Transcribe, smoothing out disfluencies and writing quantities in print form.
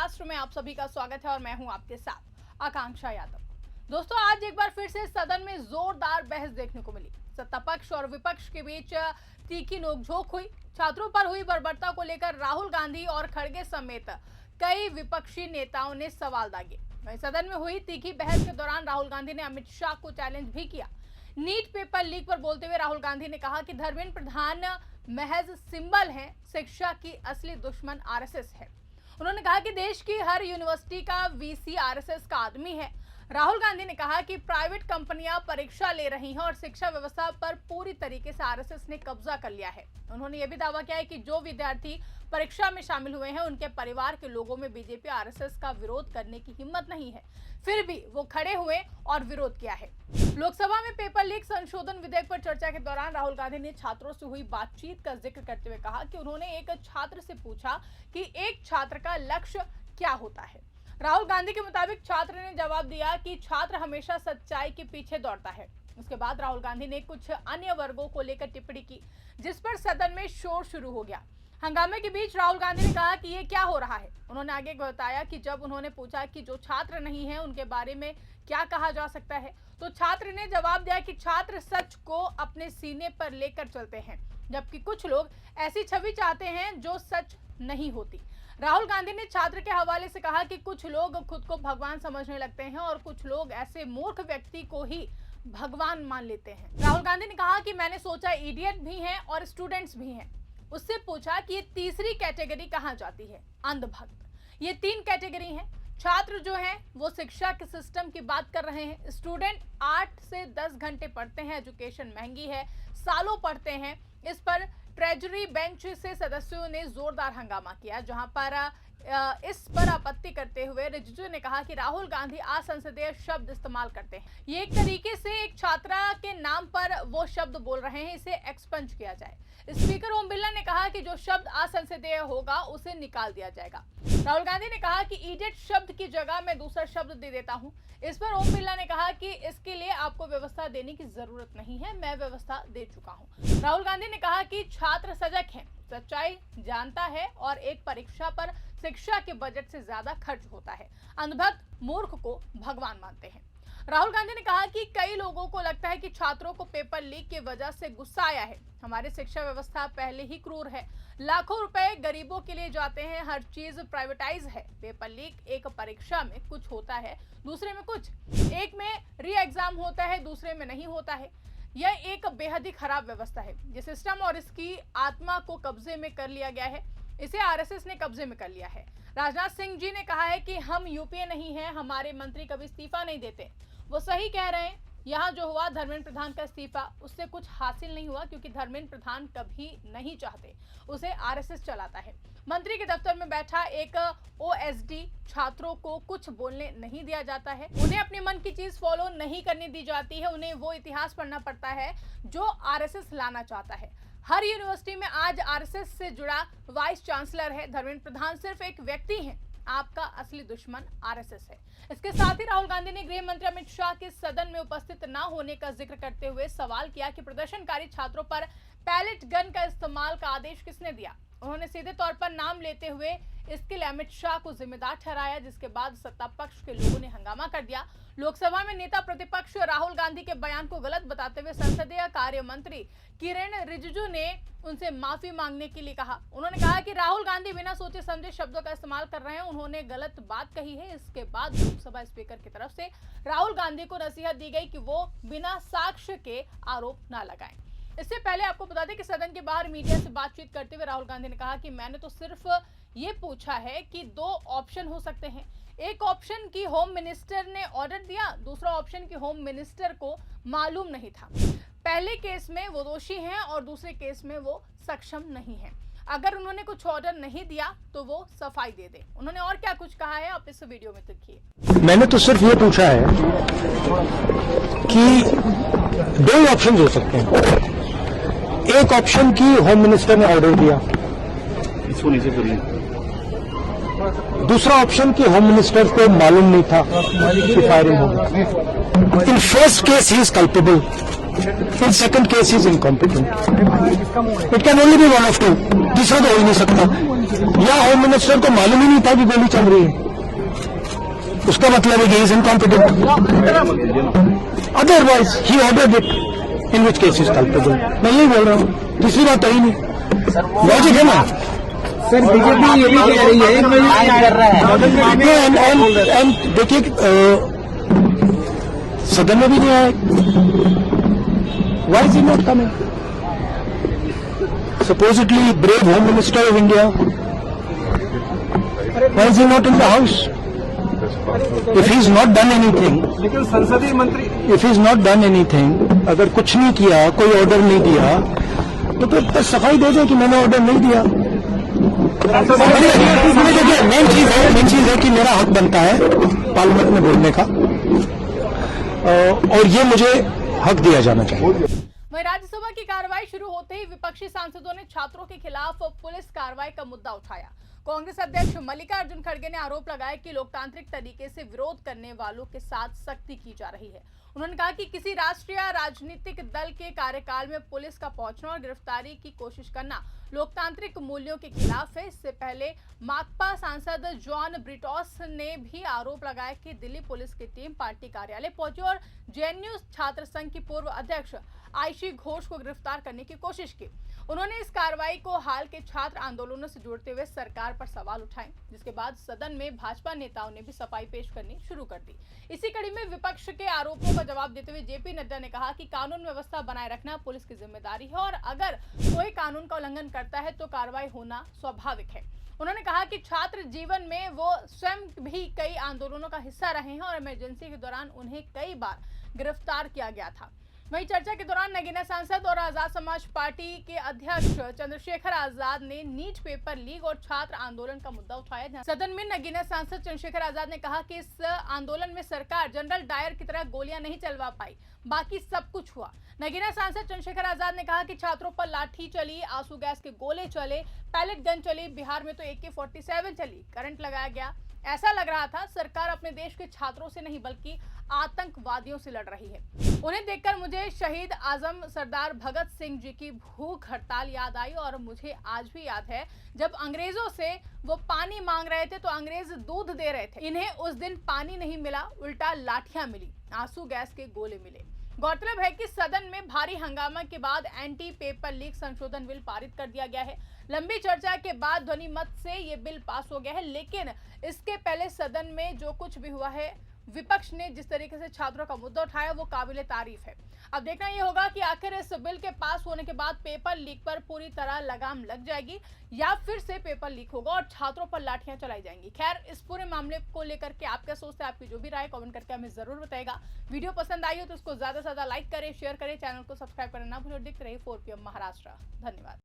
राष्ट्र में आप सभी का स्वागत है और मैं हूं आपके साथ आकांक्षा यादव। दोस्तों, आज एक बार फिर से सदन में जोरदार बहस देखने को मिली। सत्ता पक्ष और विपक्ष के बीच तीखी नोकझोंक हुई। छात्रों पर हुई बर्बरता को लेकर राहुल गांधी और खड़गे समेत कई विपक्षी नेताओं ने सवाल दागे। वहीं सदन में हुई तीखी बहस के दौरान राहुल गांधी ने अमित शाह को चैलेंज भी किया। नीट पेपर लीक पर बोलते हुए राहुल गांधी ने कहा कि धर्मेंद्र प्रधान महज सिंबल है, शिक्षा की असली दुश्मन आरएसएस है। उन्होंने कहा कि देश की हर यूनिवर्सिटी का वीसी आरएसएस का आदमी है। राहुल गांधी ने कहा कि प्राइवेट कंपनियां परीक्षा ले रही हैं और शिक्षा व्यवस्था पर पूरी तरीके से आरएसएस ने कब्जा कर लिया है। उन्होंने यह भी दावा किया है कि जो विद्यार्थी परीक्षा में शामिल हुए हैं उनके परिवार के लोगों में बीजेपी आरएसएस का विरोध करने की हिम्मत नहीं है, फिर भी वो खड़े हुए और विरोध किया है। लोकसभा में पेपर लीक संशोधन विधेयक पर चर्चा के दौरान राहुल गांधी ने छात्रों से हुई बातचीत का जिक्र करते हुए कहा कि उन्होंने एक छात्र से पूछा कि एक छात्र का लक्ष्य क्या होता है। राहुल गांधी के मुताबिक छात्र ने जवाब दिया कि छात्र हमेशा सच्चाई के पीछे दौड़ता है। उसके बाद राहुल गांधी ने कुछ अन्य वर्गों को लेकर टिप्पणी की, जिस पर सदन में शोर शुरू हो गया। हंगामे के बीच राहुल गांधी ने कहा कि ये क्या हो रहा है। उन्होंने आगे बताया कि जब उन्होंने पूछा कि जो छात्र नहीं है उनके बारे में क्या कहा जा सकता है, तो छात्र ने जवाब दिया कि छात्र सच को अपने सीने पर लेकर चलते हैं, जबकि कुछ लोग ऐसी छवि चाहते हैं जो सच नहीं होती। राहुल गांधी ने छात्र के हवाले से कहा कि कुछ लोग खुद को भगवान समझने लगते हैं और कुछ लोग ऐसे मूर्ख व्यक्ति को ही भगवान मान लेते हैं। राहुल गांधी ने कहा कि मैंने सोचा इडियट भी हैं और स्टूडेंट्स भी हैं। उससे पूछा कि ये तीसरी कैटेगरी कहाँ जाती है, अंधभक्त। ये 3 कैटेगरी हैं। छात्र जो हैं वो शिक्षा के सिस्टम की बात कर रहे हैं। स्टूडेंट 8 से 10 घंटे पढ़ते हैं, एजुकेशन महंगी है, सालों पढ़ते हैं। इस पर ट्रेजरी बेंच से सदस्यों ने जोरदार हंगामा किया, जहां पर इस पर आपत्ति करते हुए रिजिजू ने कहा कि राहुल गांधी असंसदीय शब्द इस्तेमाल करते हैं। ये एक तरीके से एक छात्रा के नाम पर वो शब्द बोल रहे हैं, इसे एक्सपंज किया जाए। स्पीकर ओम बिरला ने कहा कि जो शब्द असंसदीय होगा उसे निकाल दिया जाएगा। राहुल गांधी ने कहा कि इडियट शब्द की जगह मैं दूसरा शब्द दे देता हूं। इस पर ओम बिरला ने कहा कि इसके लिए आपको व्यवस्था देने की जरूरत नहीं है, मैं व्यवस्था दे चुका हूं। राहुल गांधी ने कहा कि छात्र सजग हैं, सच्चाई जानता है और एक परीक्षा पर शिक्षा के बजट से ज्यादा खर्च होता है। अंधभक्त मूर्ख को भगवान मानते हैं। राहुल गांधी ने कहा कि कई लोगों को लगता है कि छात्रों को पेपर लीक की वजह से गुस्सा आया है। हमारी शिक्षा व्यवस्था पहले ही क्रूर है, लाखों रुपए गरीबों के लिए जाते हैं, हर चीज प्राइवेटाइज है। पेपर लीक एक परीक्षा में कुछ होता है, दूसरे में कुछ, एक में री एग्जाम होता है, दूसरे में नहीं होता है। यह एक बेहद ही खराब व्यवस्था है। ये सिस्टम और इसकी आत्मा को कब्जे में कर लिया गया है। इसे आरएसएस ने कब्जे में कर लिया है। राजनाथ सिंह जी ने कहा है कि हम यूपीए नहीं है, हमारे मंत्री कभी इस्तीफा नहीं देते। वो सही कह रहे हैं। यहाँ जो हुआ धर्मेंद्र प्रधान का इस्तीफा, उससे कुछ हासिल नहीं हुआ, क्योंकि धर्मेंद्र प्रधान कभी नहीं चाहते, उसे आरएसएस चलाता है। मंत्री के दफ्तर में बैठा एक ओएसडी छात्रों को कुछ बोलने नहीं दिया जाता है, उन्हें अपने मन की चीज फॉलो नहीं करने दी जाती है, उन्हें वो इतिहास पढ़ना पड़ता है जो आरएसएस लाना चाहता है। हर यूनिवर्सिटी में आज आरएसएस से जुड़ा वाइस चांसलर है। धर्मेंद्र प्रधान सिर्फ एक व्यक्ति हैं, आपका असली दुश्मन आरएसएस है। इसके साथ ही राहुल गांधी ने गृह मंत्री अमित शाह के सदन में उपस्थित न होने का जिक्र करते हुए सवाल किया कि प्रदर्शनकारी छात्रों पर पैलेट गन का इस्तेमाल का आदेश किसने दिया। उन्होंने सीधे तौर पर नाम लेते हुए इसके लिए अमित शाह को जिम्मेदार ठहराया, जिसके बाद सत्ता पक्ष के लोगों ने हंगामा कर दिया। लोकसभा में नेता प्रतिपक्ष राहुल गांधी के बयान को गलत बताते हुए संसदीय कार्य मंत्री किरेन रिजिजू ने उनसे माफी मांगने के लिए कहा। उन्होंने कहा कि राहुल गांधी बिना सोचे समझे शब्दों का इस्तेमाल कर रहे हैं, उन्होंने गलत बात कही है। इसके बाद लोकसभा स्पीकर की तरफ से राहुल गांधी को नसीहत दी गई कि वो बिना साक्ष्य के आरोप न लगाएं। इससे पहले आपको बता दें कि सदन के बाहर मीडिया से बातचीत करते हुए राहुल गांधी ने कहा कि मैंने तो सिर्फ ये पूछा है कि 2 ऑप्शन हो सकते हैं। एक ऑप्शन की होम मिनिस्टर ने ऑर्डर दिया, दूसरा ऑप्शन की होम मिनिस्टर को मालूम नहीं था। पहले केस में वो दोषी हैं और दूसरे केस में वो सक्षम नहीं है। अगर उन्होंने कुछ ऑर्डर नहीं दिया तो वो सफाई दे दे। उन्होंने और क्या कुछ कहा है, आप इस वीडियो में देखिए। मैंने तो सिर्फ ये पूछा है कि 2 ऑप्शन हो सकते हैं। एक ऑप्शन की होम मिनिस्टर ने ऑर्डर दिया, इसको नीचे करिए। दूसरा ऑप्शन की होम मिनिस्टर को मालूम नहीं था कि फायरिंग होगी। In first case he is culpable, फिर second case is incompetent. It can only be one of two. तीसरा तो हो ही नहीं सकता. या होम मिनिस्टर को मालूम ही नहीं था कि गोली चल रही है, उसका मतलब है कि is incompetent. Otherwise he ordered it, in which case is culpable. मैं यही बोल रहा हूँ, तीसरी बात तो ही नहीं. लॉजिक है ना सर. बीजेपी ये भी कह रही है एंड देखिए सदन में भी नहीं आए. Why is he not coming? Supposedly brave home minister of India, why is he not in the house? If he is not done anything, लेकिन संसदीय मंत्री if he is not done anything, अगर कुछ नहीं किया, कोई ऑर्डर नहीं दिया, तो फिर सफाई दे दे कि मैंने ऑर्डर नहीं दिया. देखिए मेन चीज है कि मेरा हक बनता है पार्लियामेंट में बोलने का, और ये मुझे हक दिया जाना चाहिए. वहीं राज्यसभा की कार्रवाई शुरू होते ही विपक्षी सांसदों ने छात्रों के खिलाफ पुलिस कार्रवाई का मुद्दा उठाया. कांग्रेस अध्यक्ष मल्लिकार्जुन खड़गे ने आरोप लगाया कि लोकतांत्रिक तरीके से विरोध करने वालों के साथ सख्ती की जा रही है. उन्होंने कहा कि किसी राष्ट्रीय राजनीतिक दल के कार्यकाल में पुलिस का पहुंचना और गिरफ्तारी की कोशिश करना लोकतांत्रिक मूल्यों के खिलाफ है. इससे पहले माकपा सांसद जॉन ब्रिटॉस ने भी आरोप लगाया कि दिल्ली पुलिस की टीम पार्टी कार्यालय पहुंची और जेएनयू छात्र संघ की पूर्व अध्यक्ष आयशी घोष को गिरफ्तार करने की कोशिश की. उन्होंने इस कार्रवाई को हाल के छात्र आंदोलनों से जोड़ते हुए सरकार पर सवाल उठाए, जिसके बाद सदन में भाजपा नेताओं ने भी सफाई पेश करनी शुरू कर दी. इसी कड़ी में विपक्ष के आरोपों का जवाब देते हुए जेपी नड्डा ने कहा कि कानून व्यवस्था बनाए रखना पुलिस की जिम्मेदारी है और अगर कोई कानून का उल्लंघन करता है तो कार्रवाई होना स्वाभाविक है. उन्होंने कहा कि छात्र जीवन में वो स्वयं भी कई आंदोलनों का हिस्सा रहे हैं और इमरजेंसी के दौरान उन्हें कई बार गिरफ्तार किया गया था. वहीं चर्चा के दौरान नगीना सांसद और आजाद समाज पार्टी के अध्यक्ष चंद्रशेखर आजाद ने नीट पेपर लीक और छात्र आंदोलन का मुद्दा उठाया. सदन में नगीना सांसद चंद्रशेखर आजाद ने कहा कि इस आंदोलन में सरकार जनरल डायर की तरह गोलियां नहीं चलवा पाई, बाकी सब कुछ हुआ. नगीना सांसद चंद्रशेखर आजाद ने कहा कि छात्रों पर लाठी चली, आंसू गैस के गोले चले, पैलेट गन चली, बिहार में तो AK-47 चली, करंट लगाया गया. ऐसा लग रहा था सरकार अपने देश के छात्रों से नहीं बल्कि आतंकवादियों से लड़ रही है. उन्हें देखकर मुझे शहीद आजम सरदार भगत सिंह जी की भूख हड़ताल याद आई और मुझे आज भी याद है जब अंग्रेजों से वो पानी मांग रहे थे तो अंग्रेज दूध दे रहे थे. इन्हें उस दिन पानी नहीं मिला, उल्टा लाठियां मिली, आंसू गैस के गोले मिले. गौरतलब है कि सदन में भारी हंगामा के बाद एंटी पेपर लीक संशोधन बिल पारित कर दिया गया है. लंबी चर्चा के बाद ध्वनि मत से ये बिल पास हो गया है, लेकिन इसके पहले सदन में जो कुछ भी हुआ है, विपक्ष ने जिस तरीके से छात्रों का मुद्दा उठाया वो काबिले तारीफ है. अब देखना ये होगा कि आखिर इस बिल के पास होने के बाद पेपर लीक पर पूरी तरह लगाम लग जाएगी या फिर से पेपर लीक होगा और छात्रों पर लाठियां चलाई जाएंगी. खैर, इस पूरे मामले को लेकर के आप क्या सोचते हैं, आपकी जो भी राय कमेंट करके हमें जरूर बताएगा. वीडियो पसंद आई हो तो उसको ज्यादा से ज्यादा लाइक करें, शेयर करें, चैनल को सब्सक्राइब करना ना भूलें. देखते रहिए 4 PM महाराष्ट्र. धन्यवाद.